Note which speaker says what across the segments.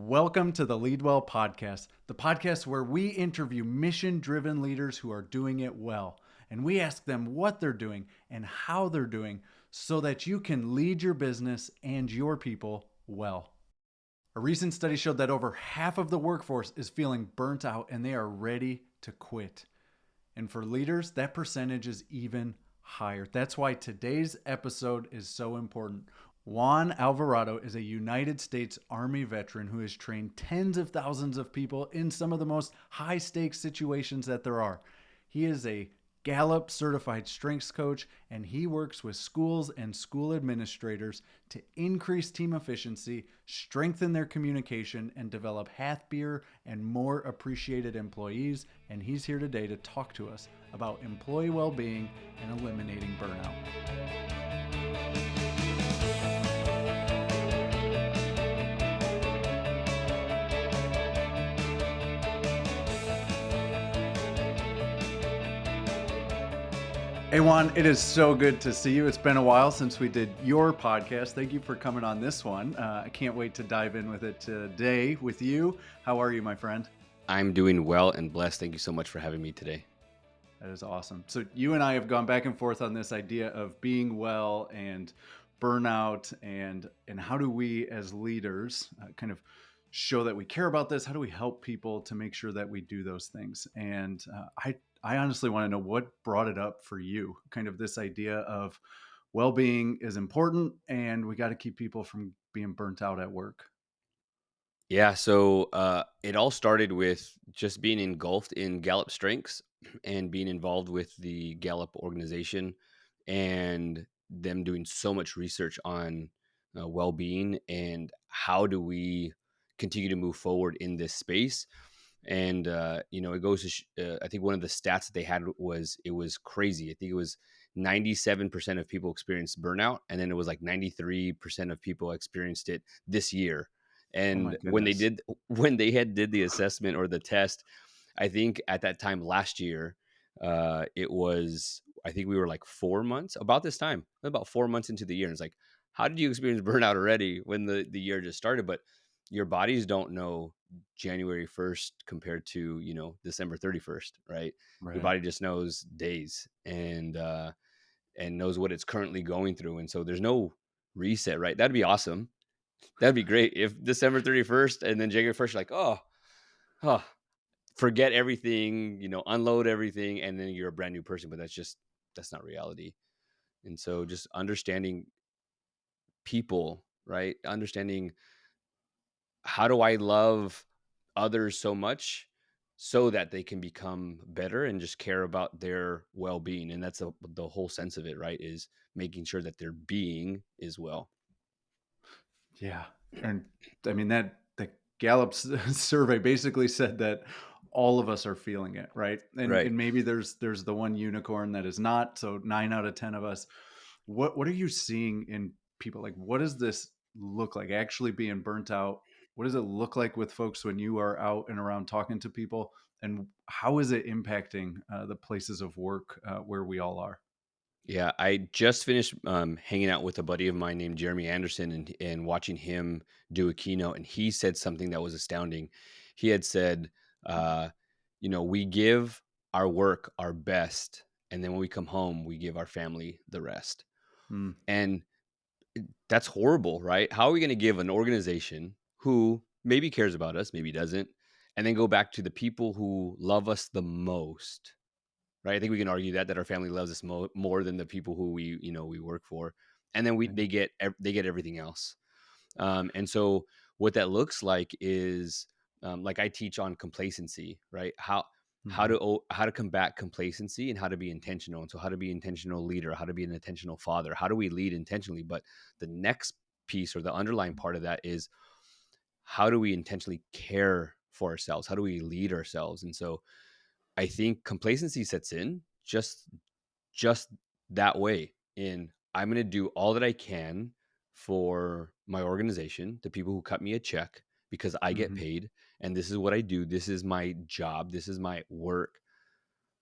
Speaker 1: Welcome to the Leadwell podcast, the podcast where we interview mission driven leaders who are doing it well. And we ask them what they're doing and how they're doing so that you can lead your business and your people well. A recent study showed that over half of the workforce is feeling burnt out and they are ready to quit. And for leaders, that percentage is even higher. That's why today's episode is so important. Juan Alvarado is a United States Army veteran who has trained tens of thousands of people in some of the most high stakes situations that there are. He is a Gallup-certified strengths coach, and he works with schools and school administrators to increase team efficiency, strengthen their communication, and develop happier and more appreciated employees. And he's here today to talk to us about employee well-being and eliminating burnout. Hey Juan, it is so good to see you. It's been a while since we did your podcast. Thank you for coming on this one. I can't wait to dive in with it today with you. How are you, my friend?
Speaker 2: I'm doing well and blessed. Thank you so much for having me today.
Speaker 1: That is awesome. So you and I have gone back and forth on this idea of being well and burnout and how do we as leaders kind of show that we care about this? How do we help people to make sure that we do those things? And I honestly want to know what brought it up for you, kind of this idea of well-being is important and we got to keep people from being burnt out at work.
Speaker 2: Yeah, so it all started with just being engulfed in Gallup strengths and being involved with the Gallup organization and them doing so much research on well-being and how do we continue to move forward in this space. And it goes to I think one of the stats that they had was it was crazy. I think it was 97% of people experienced burnout, and then it was like 93% of people experienced it this year.
Speaker 1: Oh my
Speaker 2: And
Speaker 1: goodness.
Speaker 2: when they had did the assessment or the test, I think at that time last year, it was I think we were like 4 months about this time, about 4 months into the year. And it's like, how did you experience burnout already when the year just started? But your bodies don't know January 1st compared to, December 31st, right? Your
Speaker 1: Right.
Speaker 2: body just knows days and knows what it's currently going through. And so there's no reset, right? That'd be awesome. That'd be great if December 31st and then January 1st, you're like, oh, forget everything, unload everything, and then you're a brand new person. But that's not reality. And so just understanding people, right? Understanding how do I love others so much so that they can become better and just care about their well-being. And that's the whole sense of it, right? Is making sure that their being is well.
Speaker 1: Yeah. And I mean, that the Gallup survey basically said that all of us are feeling it, right?
Speaker 2: Right.
Speaker 1: And maybe there's the one unicorn that is not. So 9 out of 10 of us. What are you seeing in people? Like, what does this look like? Actually being burnt out? What does it look like with folks when you are out and around talking to people? And how is it impacting the places of work where we all are?
Speaker 2: Yeah, I just finished hanging out with a buddy of mine named Jeremy Anderson and watching him do a keynote. And he said something that was astounding. He had said, uh, we give our work our best. And then when we come home, we give our family the rest.
Speaker 1: Mm,
Speaker 2: And that's horrible, right? How are we going to give an organization who maybe cares about us, maybe doesn't, and then go back to the people who love us the most, right? I think we can argue that our family loves us more than the people who we work for, and then
Speaker 1: yeah.
Speaker 2: they get everything else. And so what that looks like is like I teach on complacency, right?
Speaker 1: Mhm.
Speaker 2: How to combat complacency and how to be intentional. And so how to be intentional leader, how to be an intentional father, how do we lead intentionally? But the next piece or the underlying part of that is how do we intentionally care for ourselves? How do we lead ourselves? And so I think complacency sets in just that way. In I'm going to do all that I can for my organization, the people who cut me a check because I get
Speaker 1: Mhm.
Speaker 2: paid and this is what I do. This is my job. This is my work.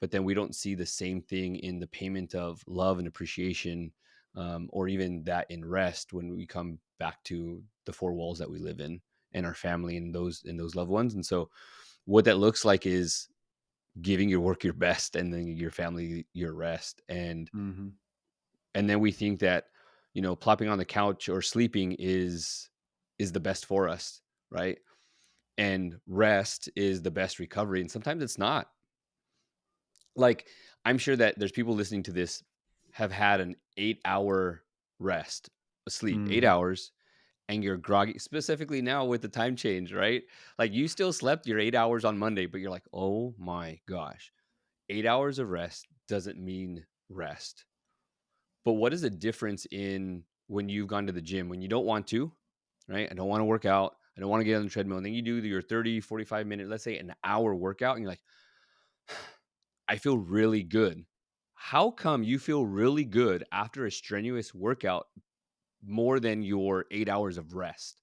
Speaker 2: But then we don't see the same thing in the payment of love and appreciation, or even that in rest when we come back to the four walls that we live in. and our family and those loved ones. And so what that looks like is giving your work your best and then your family your rest.
Speaker 1: Mhm.
Speaker 2: And then we think that, plopping on the couch or sleeping is the best for us, right? And rest is the best recovery, and sometimes it's not. Like, I'm sure that there's people listening to this have had an 8-hour rest, sleep, 8
Speaker 1: Mhm.
Speaker 2: hours, and you're groggy, specifically now with the time change, right? Like, you still slept your 8 hours on Monday, but you're like, "Oh my gosh, 8 hours of rest doesn't mean rest." But what is the difference in when you've gone to the gym when you don't want to, right? I don't want to work out. I don't want to get on the treadmill. And then you do your 30, 45 minute, let's say an hour workout, and you're like, I feel really good. How come you feel really good after a strenuous workout more than your 8 hours of rest?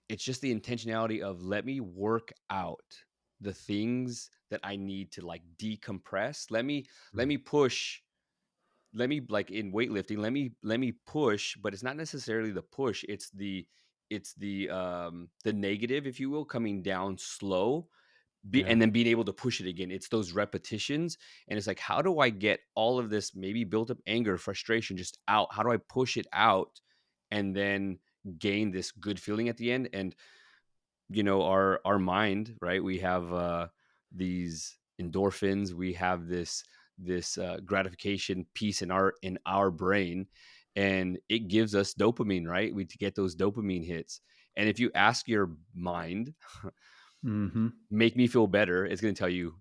Speaker 2: It's just the intentionality of let me work out the things that I need to like decompress. Let me push let me like in weightlifting, let me push, but it's not necessarily the push, it's the negative, if you will, coming down slow,
Speaker 1: Yeah.
Speaker 2: and then being able to push it again. It's those repetitions, and it's like, how do I get all of this maybe built up anger, frustration just out? How do I push it out and then gain this good feeling at the end? And our mind, right? We have these endorphins, we have this gratification piece in our brain, and it gives us dopamine, right? We to get those dopamine hits. And if you ask your mind,
Speaker 1: Mhm.
Speaker 2: make me feel better, it's going to tell you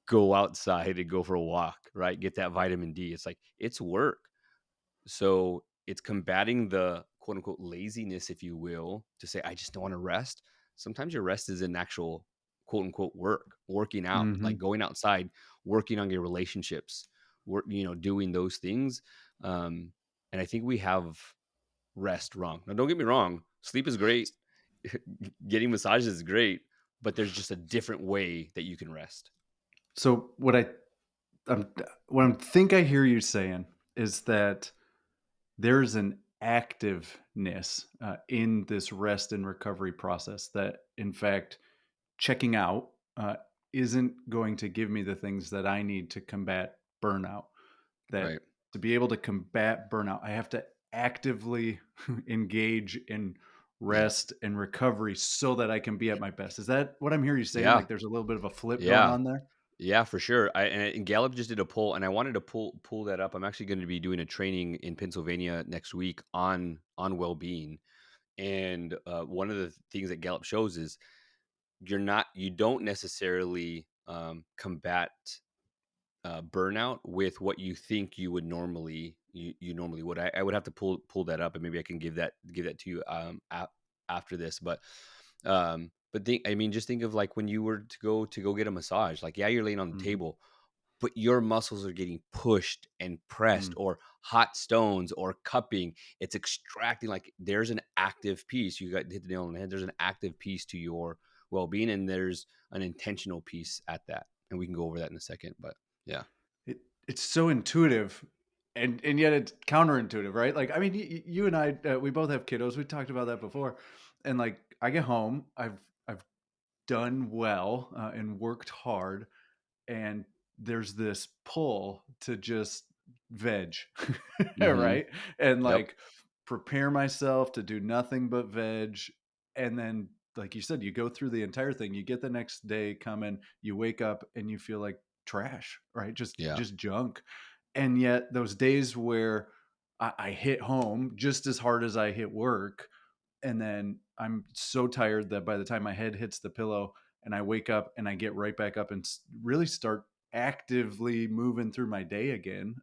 Speaker 2: go outside and go for a walk, right? Get that vitamin D. It's like it's work. So it's combating the quote unquote laziness, if you will, to say, I just don't want to rest. Sometimes your rest is an actual quote unquote work, working out, like
Speaker 1: Mhm.
Speaker 2: going outside, working on your relationships, doing those things. And I think we have rest wrong. Now, don't get me wrong, sleep is great, getting massages is great, but there's just a different way that you can rest.
Speaker 1: So I'm what I think I hear you saying is that there's an activeness in this rest and recovery process that, in fact, checking out isn't going to give me the things that I need to combat burnout. That
Speaker 2: Right.
Speaker 1: to be able to combat burnout, I have to actively engage in
Speaker 2: Yeah.
Speaker 1: rest and recovery so that I can be at my best. Is that what I'm hearing you saying?
Speaker 2: Yeah.
Speaker 1: Like there's a little bit of a flip going
Speaker 2: Yeah.
Speaker 1: on there?
Speaker 2: Yeah, for sure. And Gallup just did a poll, and I wanted to pull that up. I'm actually going to be doing a training in Pennsylvania next week on well being, and one of the things that Gallup shows is you don't necessarily combat burnout with what you think you normally would. I would have to pull that up, and maybe I can give that to you after this. But just think of like when you were to go get a massage. Like, yeah, you're laying on the
Speaker 1: Mhm.
Speaker 2: table, but your muscles are getting pushed and pressed,
Speaker 1: Mm.
Speaker 2: or hot stones or cupping. It's extracting. Like, there's an active piece. You got hit the nail on the head. There's an active piece to your well-being, and there's an intentional piece at that. And we can go over that in a second. But yeah.
Speaker 1: It's so intuitive and yet it's counterintuitive, right? Like, I mean, you and I, we both have kiddos. We talked about that before. And like, I get home, I've done well and worked hard, and there's this pull to just veg,
Speaker 2: Hmm.
Speaker 1: right? And
Speaker 2: Yep.
Speaker 1: like prepare myself to do nothing but veg. And then, like you said, you go through the entire thing. You get the next day coming, you wake up and you feel like trash, right?
Speaker 2: Yeah.
Speaker 1: Just junk. And yet those days where I hit home just as hard as I hit work, and then I'm so tired that by the time my head hits the pillow and I wake up and I get right back up and really start actively moving through my day again,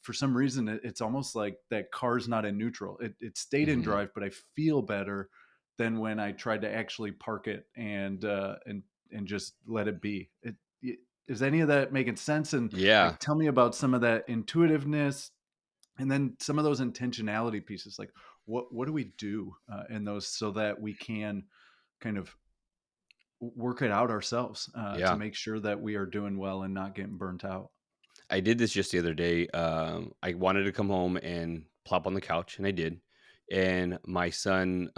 Speaker 1: for some reason it's almost like that car's not in neutral. It stayed in
Speaker 2: Hmm.
Speaker 1: drive, but I feel better than when I tried to actually park it and just let it be. Is any of that making sense? And
Speaker 2: Yeah.
Speaker 1: like, tell me about some of that intuitiveness, and then some of those intentionality pieces. Like, what do we do in those so that we can kind of work it out ourselves to
Speaker 2: Yeah.
Speaker 1: make sure that we are doing well and not getting burnt out?
Speaker 2: I did this just the other day. I wanted to come home and plop on the couch, and I did. and my son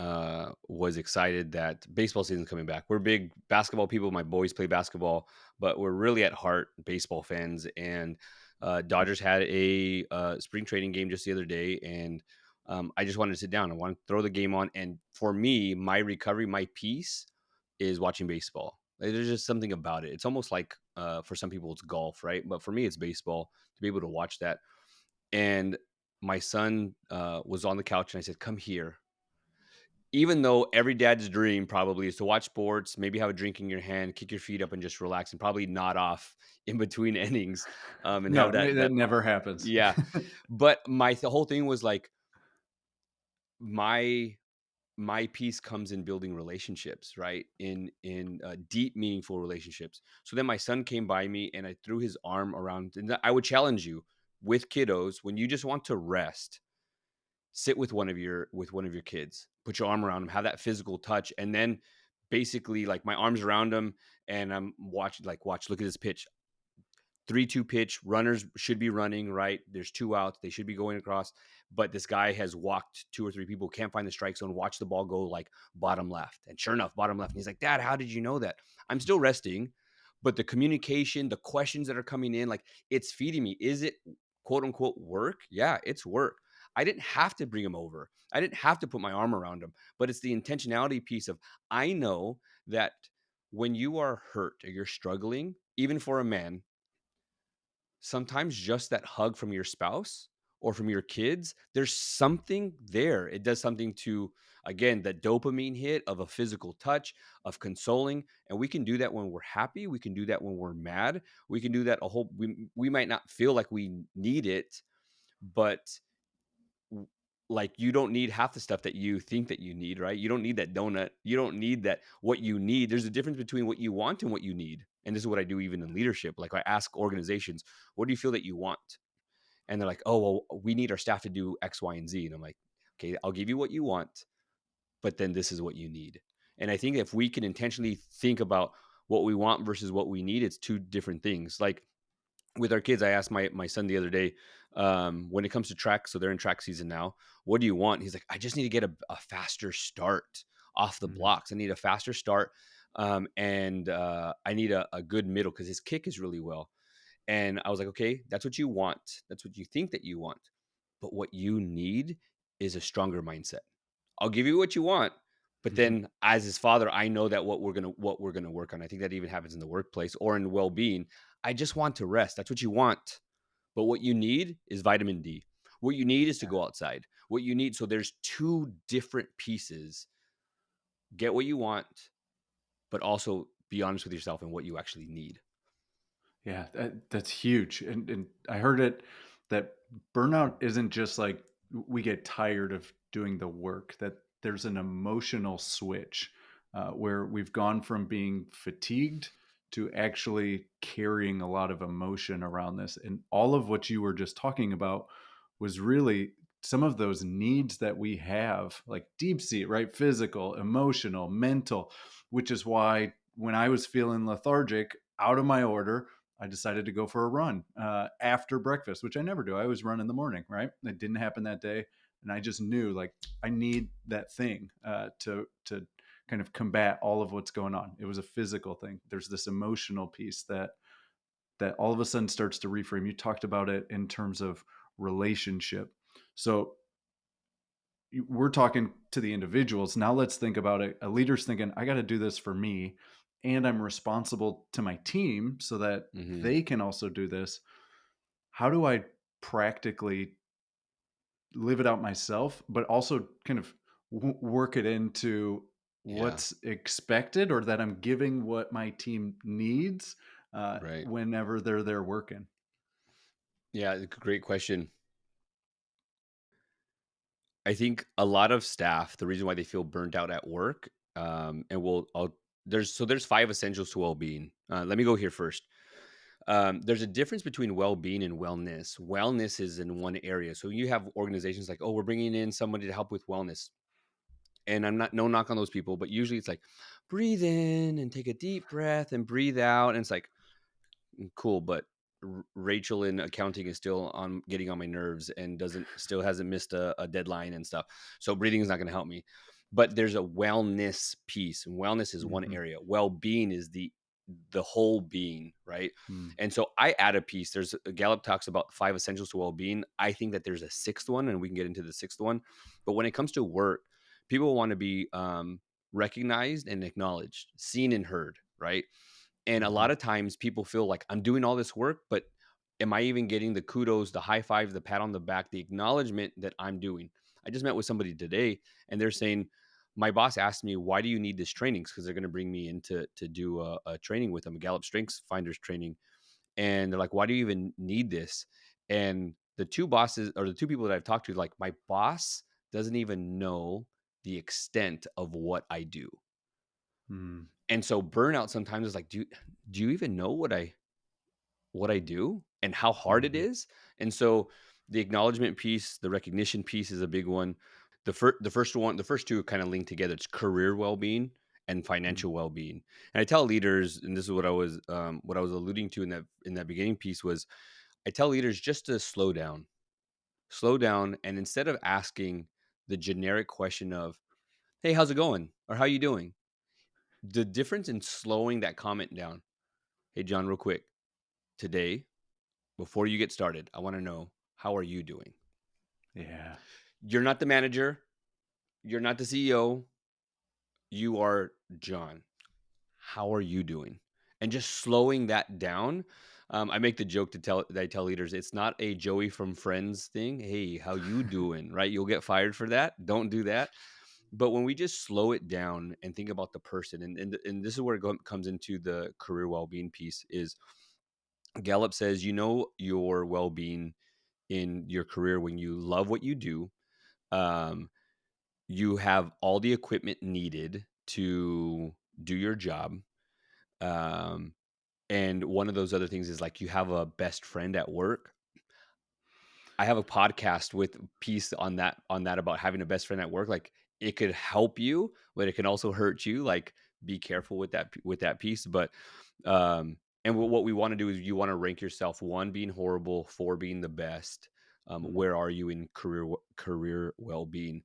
Speaker 2: was excited that baseball season's coming back. We're big basketball people. My boys play basketball, but we're really at heart baseball fans. And Dodgers had a spring training game just the other day, and I just wanted to sit down. I wanted to throw the game on, and for me, my recovery, my peace, is watching baseball. Like, there's just something about it. It's almost like for some people it's golf, right? But for me, it's baseball. To be able to watch that, and my son was on the couch, and I said, "Come here." Even though every dad's dream probably is to watch sports, maybe have a drink in your hand, kick your feet up, and just relax, and probably nod off in between innings, and
Speaker 1: No,
Speaker 2: have that
Speaker 1: that never happens.
Speaker 2: yeah. But the whole thing was like my my peace comes in building relationships, right? In deep, meaningful relationships. So then my son came by me, and I threw his arm around, and I would challenge you with kiddos when you just want to rest, sit with one of your kids, put your arm around them, have that physical touch, and then basically like my arms around them, and I'm watching, like, watch, look at this pitch. 3-2 pitch, runners should be running, right? There's two outs, they should be going across, but this guy has walked two or three people, can't find the strike zone, watch the ball go like bottom left. And sure enough, bottom left. And he's like, "Dad, how did you know that?" I'm still resting, but the communication, the questions that are coming in, like, it's feeding me. Is it quote unquote work? Yeah, it's work. I didn't have to bring him over. I didn't have to put my arm around him, but it's the intentionality piece of, I know that when you are hurt or you're struggling, even for a man, sometimes just that hug from your spouse or from your kids, there's something there. It does something to, again, that dopamine hit of a physical touch, of consoling. And we can do that when we're happy. We can do that when we're mad. We can do that a whole, we might not feel like we need it, but w- like, you don't need half the stuff that you think that you need, right? You don't need that donut. You don't need that. What you need, there's a difference between what you want and what you need. And this is what I do even in leadership. Like, I ask organizations, what do you feel that you want? And they're like, "Oh, well, we need our staff to do X, Y, and Z." And I'm like, "Okay, I'll give you what you want, but then this is what you need." And I think if we can intentionally think about what we want versus what we need, it's two different things. Like with our kids, I asked my son the other day, when it comes to track, so they're in track season now. What do you want? He's like, "I just need to get a faster start off the
Speaker 1: Mhm.
Speaker 2: blocks. I need a faster start, and I need a good middle because his kick is really well." And I was like, "Okay, that's what you want. That's what you think that you want. But what you need is a stronger mindset. I'll give you what you want, but
Speaker 1: Mhm.
Speaker 2: then as his father, I know that what we're gonna work on. I think that even happens in the workplace or in well-being. I just want to rest. That's what you want. But what you need is vitamin D. What you need is to go outside. What you need, so there's two different pieces. Get what you want, but also be honest with yourself and what you actually need."
Speaker 1: Yeah, that's huge. And I heard it that burnout isn't just like we get tired of doing the work, that there's an emotional switch where we've gone from being fatigued to actually carrying a lot of emotion around this. And all of what you were just talking about was really some of those needs that we have, like deep sea, right? Physical, emotional, mental, which is why when I was feeling lethargic, out of my order, I decided to go for a run after breakfast, which I never do. I always run in the morning, right? It didn't happen that day, and I just knew like I need that thing to kind of combat all of what's going on. It was a physical thing. There's this emotional piece that all of a sudden starts to reframe. You talked about it in terms of relationship. So we're talking to the individuals. Now let's think about it. A leader's thinking, I got to do this for me, and I'm responsible to my team so that
Speaker 2: Mhm.
Speaker 1: they can also do this. How do I practically live it out myself, but also kind of work it into
Speaker 2: Yeah,
Speaker 1: what's expected or that I'm giving what my team needs
Speaker 2: right.
Speaker 1: whenever they're there working?
Speaker 2: Yeah, great question. I think a lot of staff, the reason why they feel burnt out at work, and there's 5 essentials to well-being. Let me go here first. There's a difference between well-being and wellness. Wellness is in one area. So you have organizations like, "Oh, we're bringing in somebody to help with wellness." And I'm not, no knock on those people, but usually it's like, breathe in and take a deep breath and breathe out. And it's like, cool, but Rachel in accounting is still on getting on my nerves and still hasn't missed a deadline and stuff. So breathing is not going to help me. But there's a wellness piece, and wellness is one
Speaker 1: Mm-hmm.
Speaker 2: area. Well-being is the whole being, right?
Speaker 1: Mm-hmm.
Speaker 2: And so I add a piece. There's Gallup talks about 5 essentials to well-being. I think that there's a sixth one, and we can get into the sixth one. But when it comes to work, people want to be recognized and acknowledged, seen and heard, right? And a
Speaker 1: Mm-hmm.
Speaker 2: lot of times people feel like I'm doing all this work, but am I even getting the kudos, the high five, the pat on the back, the acknowledgement that I'm doing? I just met with somebody today and they're saying, my boss asked me, why do you need this training? Because they're going to bring me in to do a training with them, a Gallup Strengths Finders training. And they're like, why do you even need this? And the two bosses or the two people that I've talked to, like, my boss doesn't even know the extent of what I do.
Speaker 1: Mm-hmm.
Speaker 2: And so burnout sometimes is like, do you even know what I do and how hard it
Speaker 1: Mm-hmm.
Speaker 2: is? And so the acknowledgement piece, the recognition piece is a big one. The first two kind of link together. It's career well-being and financial well-being. And I tell leaders, and this is what I was alluding to in that beginning piece was, I tell leaders just to slow down, and instead of asking the generic question of, "Hey, how's it going?" or "How you doing?" The difference in slowing that comment down. "Hey, John, real quick, today, before you get started, I want to know, how are you doing?"
Speaker 1: Yeah.
Speaker 2: You're not the manager. You're not the CEO. You are John. How are you doing? And just slowing that down. I make the joke that I tell leaders, it's not a Joey from Friends thing. Hey, how you doing? Right? You'll get fired for that. Don't do that. But when we just slow it down and think about the person, and this is where comes into the career well-being piece, is Gallup says, you know, your well-being in your career when you love what you do. Um, you have all the equipment needed to do your job. Um, and one of those other things is like you have a best friend at work. I have a podcast with piece on that about having a best friend at work. Like, it could help you, but it can also hurt you. Like, be careful with that piece. But and what we want to do is you want to rank yourself, 1 being horrible, 4 being the best.
Speaker 1: Mm-hmm.
Speaker 2: Where are you in career well-being?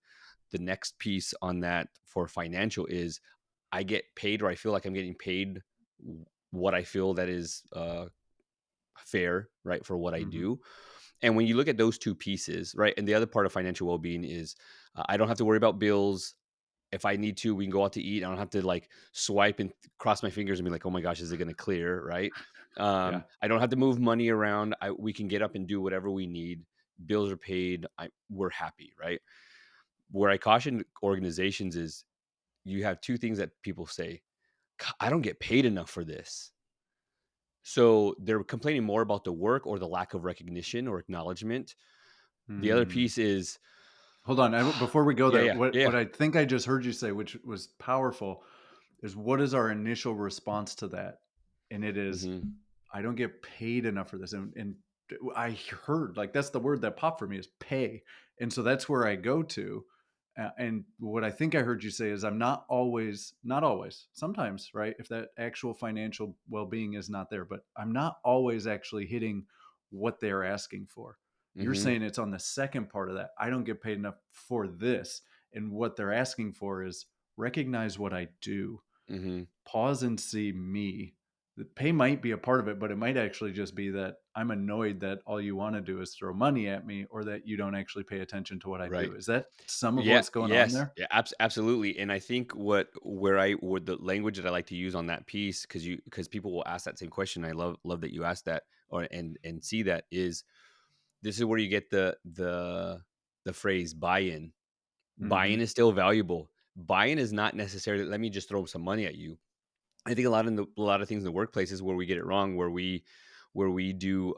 Speaker 2: The next piece on that for financial is, I get paid, or I feel like I'm getting paid what I feel that is fair, right, for what I
Speaker 1: Mm-hmm.
Speaker 2: do. And when you look at those two pieces, right, and the other part of financial well-being is, I don't have to worry about bills. If I need to, we can go out to eat. I don't have to like swipe and cross my fingers and be like, oh my gosh, is it going to clear? Right.
Speaker 1: Yeah.
Speaker 2: I don't have to move money around. We can get up and do whatever we need. Bills are paid. We're happy. Right. Where I caution organizations is, you have two things that people say: I don't get paid enough for this. So they're complaining more about the work or the lack of recognition or acknowledgement. The other
Speaker 1: Mm.
Speaker 2: piece is,
Speaker 1: Hold on. Before we go
Speaker 2: yeah,
Speaker 1: there,
Speaker 2: yeah,
Speaker 1: what
Speaker 2: yeah.
Speaker 1: I think I just heard you say, which was powerful, is what is our initial response to that? And it is,
Speaker 2: Hmm.
Speaker 1: I don't get paid enough for this. And I heard, like, that's the word that popped for me, is pay. And so that's where I go to. And what I think I heard you say is, I'm not always, sometimes, right? If that actual financial well being is not there, but I'm not always actually hitting what they're asking for. You're
Speaker 2: Hmm.
Speaker 1: saying it's on the second part of that. I don't get paid enough for this. And what they're asking for is, recognize what I do,
Speaker 2: Hmm.
Speaker 1: pause and see me. The pay might be a part of it, but it might actually just be that I'm annoyed that all you want to do is throw money at me, or that you don't actually pay attention to what I
Speaker 2: Right.
Speaker 1: do. Is that some of
Speaker 2: Yeah.
Speaker 1: what's going on
Speaker 2: Yes.
Speaker 1: there?
Speaker 2: Yeah. Absolutely. And I think where the language that I like to use on that piece, because people will ask that same question. I love that you asked that, or and see that is, this is where you get the phrase buy-in.
Speaker 1: Mm-hmm.
Speaker 2: Buy-in is still valuable. Buy-in is not necessarily, let me just throw some money at you. I think a lot of things in the workplace is where we get it wrong, where we do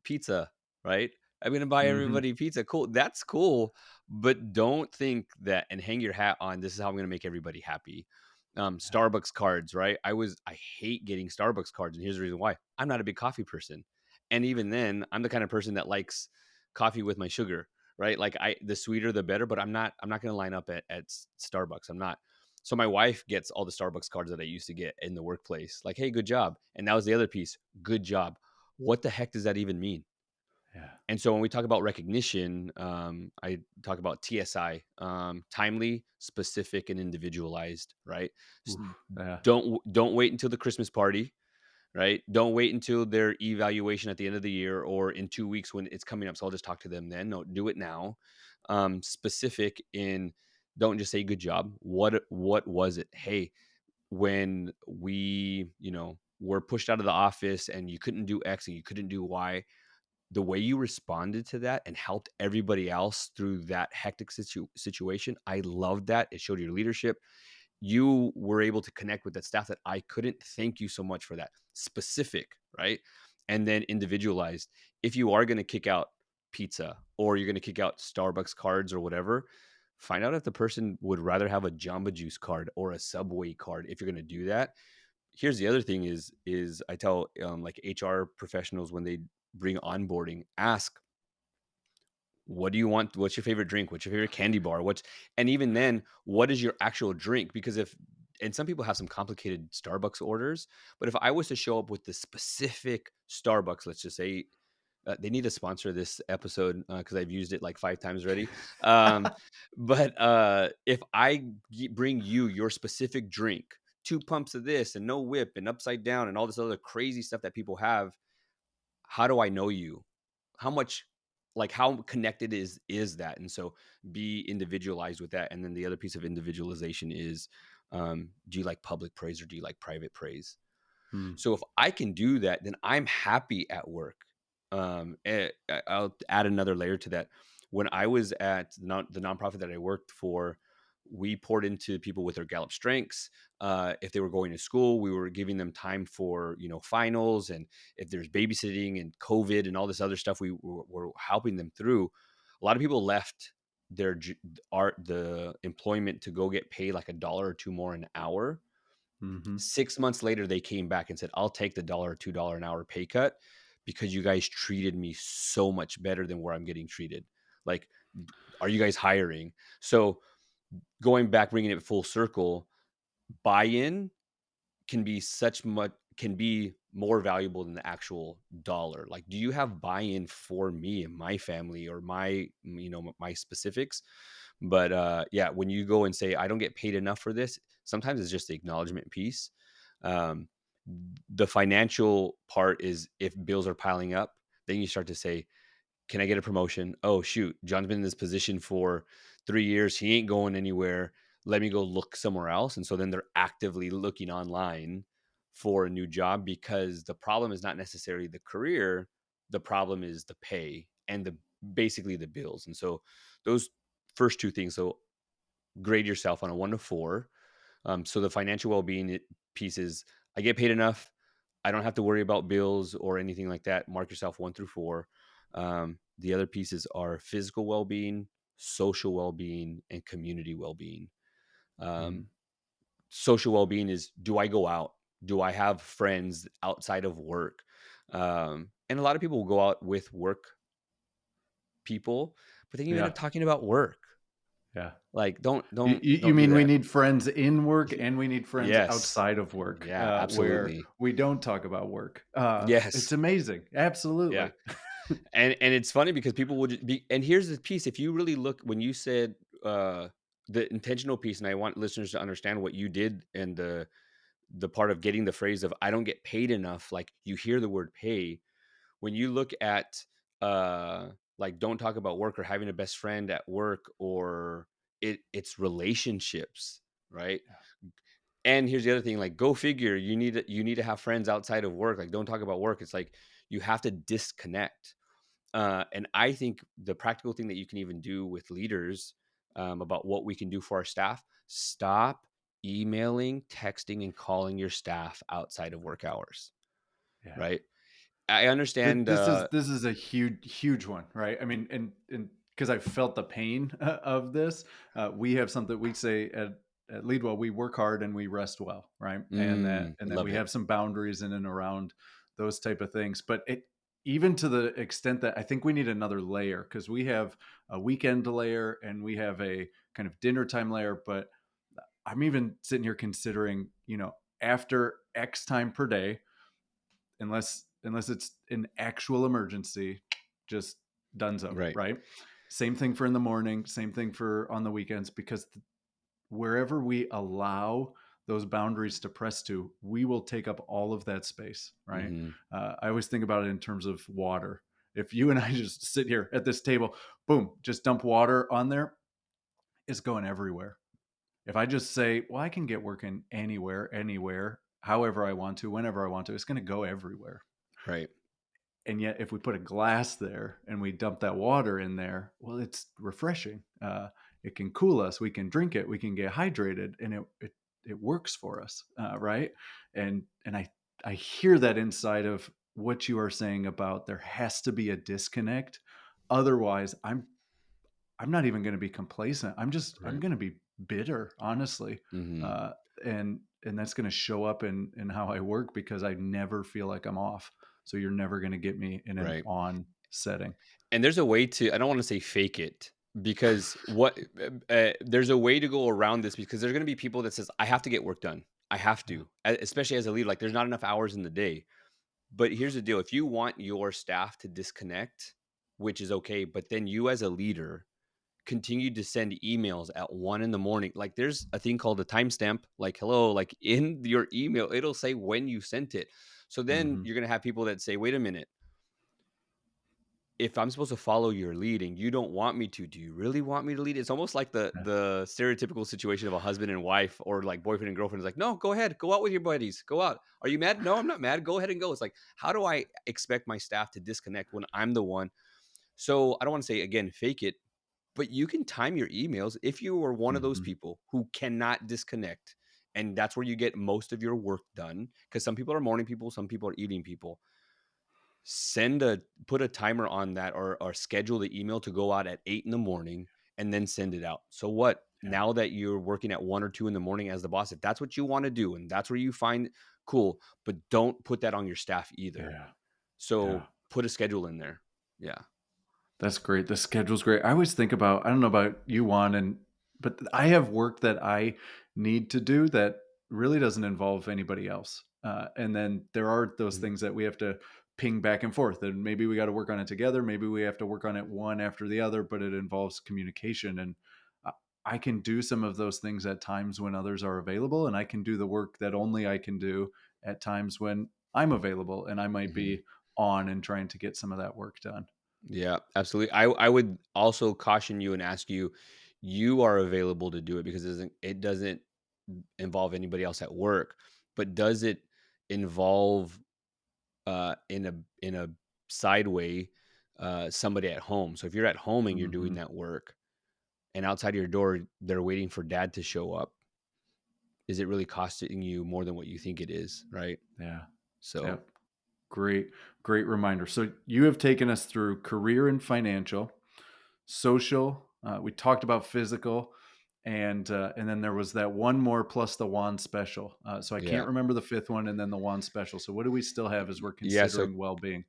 Speaker 2: pizza, right? I'm gonna buy
Speaker 1: Mm-hmm.
Speaker 2: everybody pizza. Cool, that's cool, but don't think that and hang your hat on, this is how I'm gonna make everybody happy. Starbucks cards, right? I hate getting Starbucks cards, and here's the reason why. I'm not a big coffee person, and even then, I'm the kind of person that likes coffee with my sugar, right? Like, the sweeter the better, but I'm not gonna line up at Starbucks. I'm not. So my wife gets all the Starbucks cards that I used to get in the workplace. Like, hey, good job. And that was the other piece. Good job. what the heck does that even mean?
Speaker 1: Yeah.
Speaker 2: And so when we talk about recognition, I talk about TSI, timely, specific, and individualized, right? S-
Speaker 1: Oof. Yeah.
Speaker 2: don't wait until the Christmas party, right? Don't wait until their evaluation at the end of the year or in 2 weeks when it's coming up. So I'll just talk to them then. No, do it now. Specific in, don't just say good job. What was it? Hey, when we were pushed out of the office and you couldn't do X and you couldn't do Y, the way you responded to that and helped everybody else through that hectic situation, I loved that. It showed your leadership. You were able to connect with that staff that I couldn't. Thank you so much for that. Specific, right? And then individualized. If you are going to kick out pizza or you're going to kick out Starbucks cards or whatever, find out if the person would rather have a Jamba Juice card or a Subway card if you're going to do that. Here's the other thing is I tell like HR professionals when they bring onboarding, ask, what do you want? What's your favorite drink? What's your favorite candy bar? And even then, what is your actual drink? Because and some people have some complicated Starbucks orders, but if I was to show up with the specific Starbucks, let's just say, they need to sponsor this episode because I've used it like 5 times already. Um, but if I bring you your specific drink, 2 pumps of this and no whip and upside down and all this other crazy stuff that people have, how do I know you? How much, like, how connected is that? And so be individualized with that. And then the other piece of individualization is, do you like public praise or do you like private praise?
Speaker 1: Hmm.
Speaker 2: So if I can do that, then I'm happy at work. I'll add another layer to that. When I was at the nonprofit that I worked for, we poured into people with their Gallup strengths. If they were going to school, we were giving them time for finals, and if there's babysitting and COVID and all this other stuff, we were helping them through. A lot of people left their the employment to go get paid like $1 or $2 more an hour.
Speaker 1: Mm-hmm.
Speaker 2: 6 months later, they came back and said, I'll take the $1 or $2 an hour pay cut because you guys treated me so much better than where I'm getting treated. Like, are you guys hiring? So going back, bringing it full circle, buy-in can be more valuable than the actual dollar. Like, do you have buy-in for me and my family or my specifics? But yeah, when you go and say I don't get paid enough for this, sometimes it's just the acknowledgement piece. um, the financial part is, if bills are piling up, then you start to say, can I get a promotion? Oh, shoot, John's been in this position for 3 years. He ain't going anywhere. Let me go look somewhere else. And so then they're actively looking online for a new job, because the problem is not necessarily the career. The problem is the pay and basically the bills. And so those first two things. So grade yourself on a 1 to 4. So the financial well-being piece is, I get paid enough. I don't have to worry about bills or anything like that. Mark yourself 1 through 4. The other pieces are physical well-being, social well-being, and community well-being.
Speaker 1: Mm-hmm.
Speaker 2: Um, Social well-being is, do I go out? Do I have friends outside of work? And a lot of people will go out with work people, but then you end
Speaker 1: Yeah.
Speaker 2: up talking about work.
Speaker 1: Yeah.
Speaker 2: Like,
Speaker 1: You
Speaker 2: don't do
Speaker 1: mean we
Speaker 2: that.
Speaker 1: need friends in work and we need friends
Speaker 2: Yes.
Speaker 1: outside of work,
Speaker 2: Yeah,
Speaker 1: where
Speaker 2: absolutely.
Speaker 1: we don't talk about work. It's
Speaker 2: Yes.
Speaker 1: amazing.
Speaker 2: Yeah.
Speaker 1: Absolutely.
Speaker 2: And it's funny because people would be, and here's the piece, if you really look, when you said the intentional piece, and I want listeners to understand what you did, and the part of getting the phrase of I don't get paid enough, like, you hear the word pay. When you look at uh like, don't talk about work or having a best friend at work, or it's relationships, right? And here's the other thing, like, go figure, you need to have friends outside of work. Like, don't talk about work. It's like, you have to disconnect. And I think the practical thing that you can even do with leaders, about what we can do for our staff: stop emailing, texting, and calling your staff outside of work hours.
Speaker 1: Yeah.
Speaker 2: Right? I understand.
Speaker 1: This is a huge one, right? I mean, and because I felt the pain of this, we have something we say at Leadwell: we work hard and we rest well, right?
Speaker 2: I
Speaker 1: And that
Speaker 2: love
Speaker 1: we
Speaker 2: it.
Speaker 1: have some boundaries in and around those type of things. But even to the extent that I think we need another layer, because we have a weekend layer and we have a kind of dinner time layer. But I'm even sitting here considering, after X time per day, unless unless it's an actual emergency, just donezo,
Speaker 2: Right.
Speaker 1: right? Same thing for in the morning, same thing for on the weekends, because wherever we allow those boundaries to press to, we will take up all of that space, right?
Speaker 2: Hmm.
Speaker 1: I always think about it in terms of water. If you and I just sit here at this table, boom, just dump water on there, it's going everywhere. If I just say, well, I can get working anywhere, however I want to, whenever I want to, it's going to go everywhere.
Speaker 2: Right.
Speaker 1: And yet, if we put a glass there and we dump that water in there, well, it's refreshing. It can cool us. We can drink it. We can get hydrated, and it works for us, right? And I hear that inside of what you are saying about there has to be a disconnect. Otherwise, I'm not even going to be complacent. I'm
Speaker 2: Right.
Speaker 1: going to be bitter, honestly,
Speaker 2: Hmm.
Speaker 1: uh, and that's going to show up in how I work because I never feel like I'm off. So you're never going to get me in an
Speaker 2: Right.
Speaker 1: on setting.
Speaker 2: And there's a way to, I don't want to say fake it, because there's a way to go around this, because there's going to be people that says, I have to get work done. I have
Speaker 1: Yeah.
Speaker 2: to, especially as a leader, like there's not enough hours in the day. But here's the deal. If you want your staff to disconnect, which is okay, but then you as a leader continue to send emails at 1 in the morning. Like there's a thing called a timestamp, like hello, like in your email, it'll say when you sent it. So then
Speaker 1: Hmm.
Speaker 2: you're gonna have people that say, wait a minute, if I'm supposed to follow your lead and you don't want me to, do you really want me to lead? It's almost like
Speaker 1: Yeah.
Speaker 2: the stereotypical situation of a husband and wife, or like boyfriend and girlfriend is like, no, go ahead, go out with your buddies, go out. Are you mad? No, I'm not mad. Go ahead and go. It's like, how do I expect my staff to disconnect when I'm the one? So I don't want to say again, fake it, but you can time your emails if you are one of those
Speaker 1: Hmm.
Speaker 2: people who cannot disconnect. And that's where you get most of your work done. Because some people are morning people, some people are evening people. Put a timer on that, or schedule the email to go out at 8 in the morning, and then send it out. So what?
Speaker 1: Yeah.
Speaker 2: Now that you're working at 1 or 2 in the morning as the boss, if that's what you want to do and that's where you find cool, but don't put that on your staff either.
Speaker 1: Yeah. Yeah.
Speaker 2: So put a schedule in there. Yeah.
Speaker 1: That's great. The schedule's great. I always think about, I don't know about you, Juan, but I have work that I need to do that really doesn't involve anybody else. And then there are those
Speaker 2: Mhm.
Speaker 1: things that we have to ping back and forth, and maybe we got to work on it together. Maybe we have to work on it one after the other, but it involves communication. And I I can do some of those things at times when others are available, and I can do the work that only I can do at times when I'm available, and I might
Speaker 2: Mhm.
Speaker 1: be on and trying to get some of that work done.
Speaker 2: Yeah, absolutely. I would also caution you and ask you, you are available to do it because it doesn't involve anybody else at work, but does it involve in a side way somebody at home? So if you're at home and you're doing
Speaker 1: Hmm.
Speaker 2: that work, and outside your door they're waiting for dad to show up, is it really costing you more than what you think it is, right?
Speaker 1: Yeah.
Speaker 2: So
Speaker 1: Yep. Great, great reminder. So you have taken us through career and financial, social. We talked about physical, and then there was that one more plus the wand special. So I can't
Speaker 2: yeah.
Speaker 1: remember the fifth one, and then the wand special. So what do we still have as we're
Speaker 2: Yeah, so
Speaker 1: considering well being?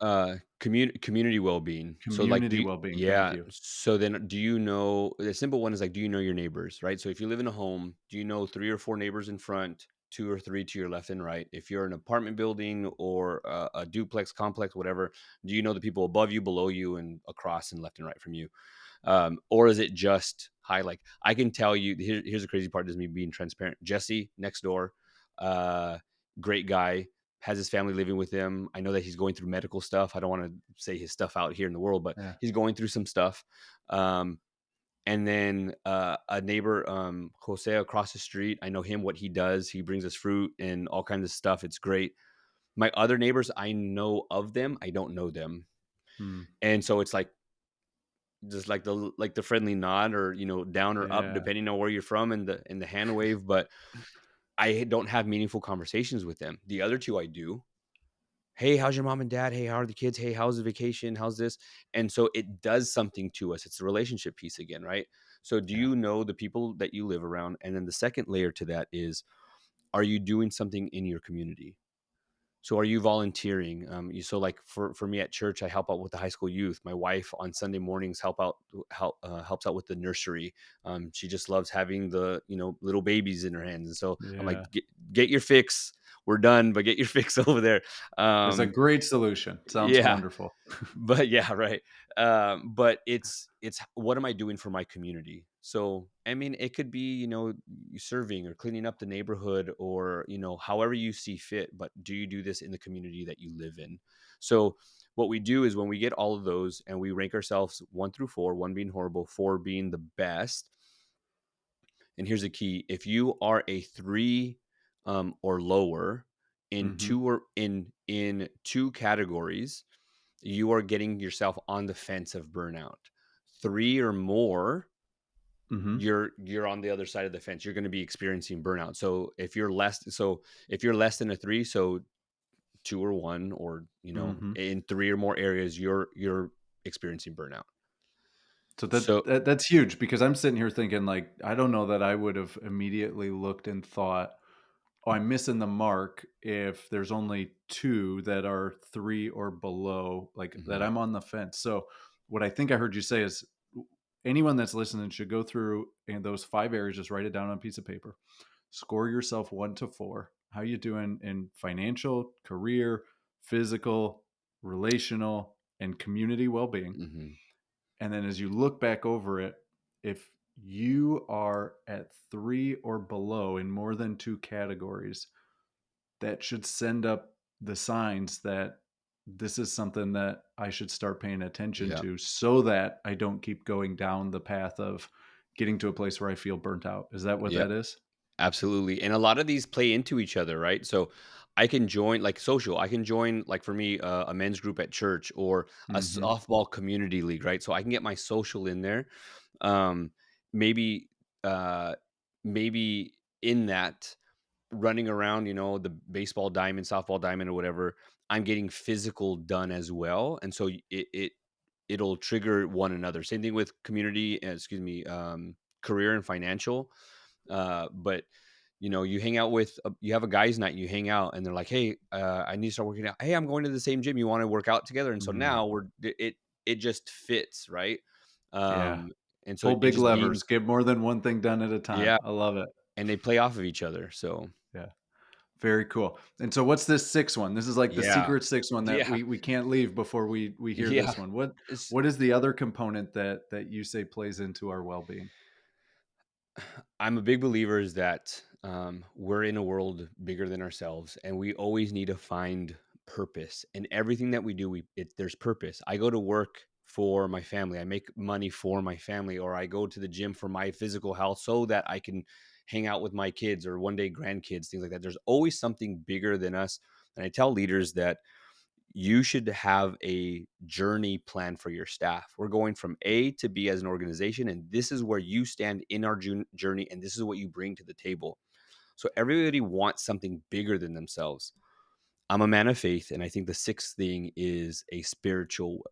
Speaker 2: community well-being. So like
Speaker 1: Community well being. Thank
Speaker 2: yeah,
Speaker 1: you.
Speaker 2: so then do you know, the simple one is like, do you know your neighbors, right? So if you live in a home, do you know 3 or 4 neighbors in front, 2 or 3 to your left and right? If you're an apartment building or a duplex complex, whatever, do you know the people above you, below you, and across and left and right from you? Or is it just hi? Like I can tell you, here's the crazy part, is me being transparent. Jesse next door, uh, great guy, has his family living with him. I know that he's going through medical stuff. I don't want to say his stuff out here in the world, but
Speaker 1: Yeah.
Speaker 2: he's going through some stuff. Um, and then a neighbor, Jose across the street, I know him, what he does. He brings us fruit and all kinds of stuff. It's great. My other neighbors, I know of them. I don't know them.
Speaker 1: Hmm.
Speaker 2: And so it's like, just like the friendly nod, or down or up
Speaker 1: Yeah.
Speaker 2: depending on where you're from, and the hand wave, but I don't have meaningful conversations with them. The other two I do. Hey, how's your mom and dad? Hey, how are the kids? Hey, how's the vacation? How's this? And so it does something to us. It's the relationship piece again, right? So do
Speaker 1: Yeah.
Speaker 2: you know the people that you live around? And then the second layer to that is, are you doing something in your community? So are you volunteering? So like for me at church, I help out with the high school youth. My wife on Sunday mornings helps out with the nursery. She just loves having the little babies in her hands, and so I'm like,
Speaker 1: Yeah.
Speaker 2: get your fix. we're done, but get your fix over there.
Speaker 1: It's a
Speaker 2: Um,
Speaker 1: great solution. Sounds
Speaker 2: yeah,
Speaker 1: wonderful.
Speaker 2: but yeah, right. But it's what am I doing for my community? So I mean, it could be, you serving or cleaning up the neighborhood, or however you see fit. But do you do this in the community that you live in? So what we do is when we get all of those and we rank ourselves 1 through 4, 1 being horrible, 4 being the best. And here's the key: if you are a 3 or lower in
Speaker 1: Mhm.
Speaker 2: in two categories, you are getting yourself on the fence of burnout. 3 or more,
Speaker 1: Mhm.
Speaker 2: you're on the other side of the fence. You're going to be experiencing burnout. So if you're less than a 3, so 2 or 1, or
Speaker 1: Mhm.
Speaker 2: in 3 or more areas, you're experiencing burnout.
Speaker 1: So
Speaker 2: So
Speaker 1: that's huge because I'm sitting here thinking like I don't know that I would have immediately looked and thought, "Oh, I'm missing the mark if there's only 2 that are 3 or below, like that
Speaker 2: mhm,
Speaker 1: I'm on the fence." So what I think I heard you say is anyone that's listening should go through in those 5 areas, just write it down on a piece of paper. Score yourself 1 to 4. How you doing in financial, career, physical, relational, and community well-being?
Speaker 2: mhm,
Speaker 1: And then as you look back over it, if you are at 3 or below in more than 2 categories, that should send up the signs that this is something that I should start paying attention
Speaker 2: yeah,
Speaker 1: to so that I don't keep going down the path of getting to a place where I feel burnt out. Is that what
Speaker 2: yeah.
Speaker 1: that is?
Speaker 2: Absolutely. And a lot of these play into each other, right? So I can join like social. I can join like for me a men's group at church, or a
Speaker 1: Mhm.
Speaker 2: softball community league, right? So I can get my social in there. Um maybe uh maybe in that, running around, the baseball diamond, softball diamond, or whatever, I'm getting physical done as well. And so it'll trigger one another. Same thing with community, excuse me, career and financial. But you hang out with, you have a guys' night, you hang out, and they're like, "Hey, I need to start working out. Hey, I'm going to the same gym. You want to work out together?" And so
Speaker 1: Mm.
Speaker 2: now it just fits, right?
Speaker 1: Yeah.
Speaker 2: Um, and so
Speaker 1: Pull
Speaker 2: it
Speaker 1: big
Speaker 2: just being,
Speaker 1: levers. Get more than one thing done at a time.
Speaker 2: yeah,
Speaker 1: I love it.
Speaker 2: and they play off of each other. So
Speaker 1: Yeah. Very cool. And so what's this 6th one? This is like the
Speaker 2: yeah,
Speaker 1: secret 6th one that
Speaker 2: yeah,
Speaker 1: we can't leave before we hear
Speaker 2: yeah.
Speaker 1: this one. What
Speaker 2: It's
Speaker 1: what is the other component that you say plays into our well-being?
Speaker 2: I'm a big believer is that we're in a world bigger than ourselves, and we always need to find purpose in everything that we do. There's purpose. I go to work for my family. I make money for my family, or I go to the gym for my physical health so that I can hang out with my kids or one day grandkids, things like that. There's always something bigger than us. And I tell leaders that you should have a journey plan for your staff. We're going from A to B as an organization, and this is where you stand in our journey, and this is what you bring to the table. So everybody wants something bigger than themselves. I'm a man of faith, and I think the sixth thing is spiritual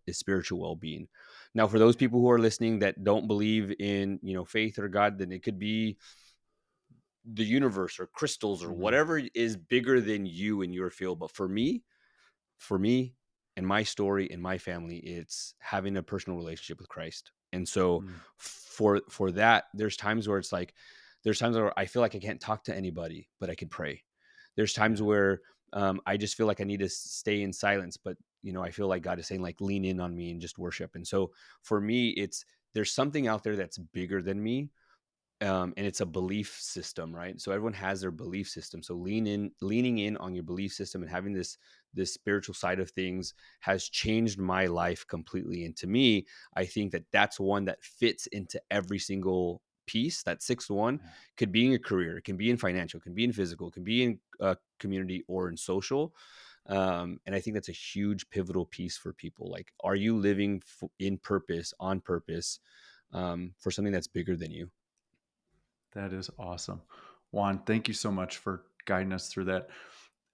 Speaker 2: well-being. Now, for those people who are listening that don't believe in faith or God, then it could be the universe or crystals or
Speaker 1: Mhm.
Speaker 2: whatever is bigger than you in your field. But for me and my story and my family, it's having a personal relationship with Christ. And so
Speaker 1: Mm.
Speaker 2: for that, there's times where I feel like I can't talk to anybody, but I can pray. There's times
Speaker 1: Yeah.
Speaker 2: where I just feel like I need to stay in silence, but I feel like God is saying like lean in on me and just worship. And so for me, there's something out there that's bigger than me, and it's a belief system, right? So everyone has their belief system. So leaning in on your belief system and having this spiritual side of things has changed my life completely. And to me, I think that that's one that fits into every single piece. That sixth one
Speaker 1: Yeah.
Speaker 2: could be in your career, it can be in financial, it can be in physical, it can be in community or in social. And I think that's a huge pivotal piece for people. Like, are you living in purpose, on purpose, for something that's bigger than you?
Speaker 1: That is awesome. Juan, thank you so much for guiding us through that.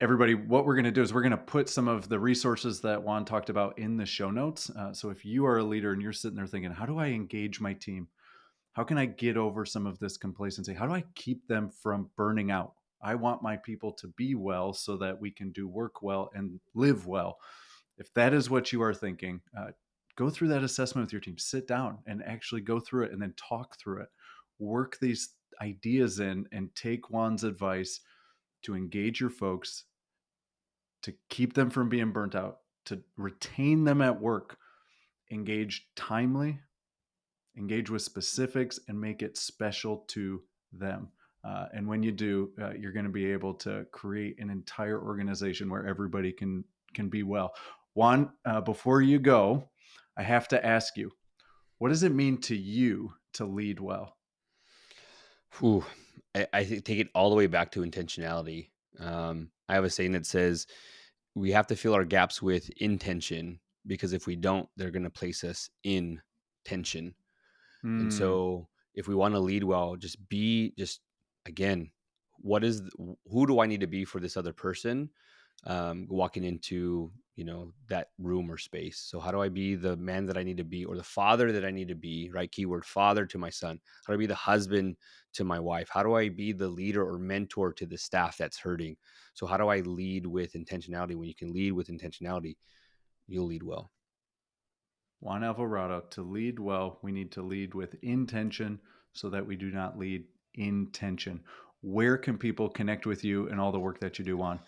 Speaker 1: Everybody, what we're going to do is we're going to put some of the resources that Juan talked about in the show notes. So if you are a leader and you're sitting there thinking, how do I engage my team? How can I get over some of this complacency? How do I keep them from burning out? I want my people to be well so that we can do work well and live well. If that is what you are thinking, go through that assessment with your team. Sit down and actually go through it and then talk through it. Work these ideas in and take Juan's advice to engage your folks to keep them from being burnt out, to retain them at work, engage timely, engage with specifics, and make it special to them. And when you do, you're going to be able to create an entire organization where everybody can be well. Juan, before you go, I have to ask you, what does it mean to you to lead well?
Speaker 2: Whew. I think take it all the way back to intentionality. I have a saying that says we have to fill our gaps with intention, because if we don't, they're going to place us in tension. And
Speaker 1: Hmm.
Speaker 2: so if we want to lead well, just again, who do I need to be for this other person, walking into, that room or space? So how do I be the man that I need to be, or the father that I need to be, right? Keyword father to my son. How do I be the husband to my wife? How do I be the leader or mentor to the staff that's hurting? So how do I lead with intentionality? When you can lead with intentionality, you'll lead well.
Speaker 1: Juan Alvarado, to lead well, we need to lead with intention so that we do not lead in tension. Where can people connect with you and all the work that you do, Juan?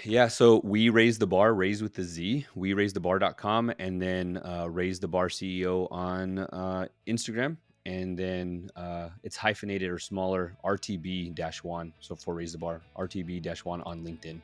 Speaker 2: Yeah, so we raise the bar, raise with the Z, we raise the bar.com, and then raise the bar CEO on Instagram. And then it's hyphenated or smaller, RTB one. So for raise the bar, RTB one on LinkedIn.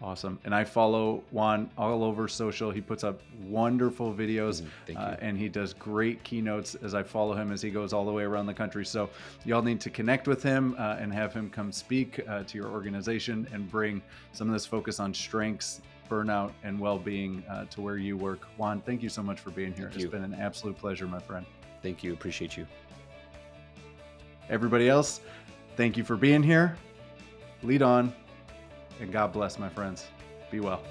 Speaker 1: Awesome. And I follow Juan all over social. He puts up wonderful videos
Speaker 2: Thank you.
Speaker 1: and he does great keynotes as I follow him as he goes all the way around the country. So, y'all need to connect with him and have him come speak to your organization and bring some of this focus on strengths, burnout, and well being to where you work. Juan, thank you so much for being here.
Speaker 2: Thank
Speaker 1: It's
Speaker 2: you.
Speaker 1: been an absolute pleasure, my friend.
Speaker 2: Thank you. Appreciate you.
Speaker 1: Everybody else, thank you for being here. Lead on, and God bless, my friends. Be well.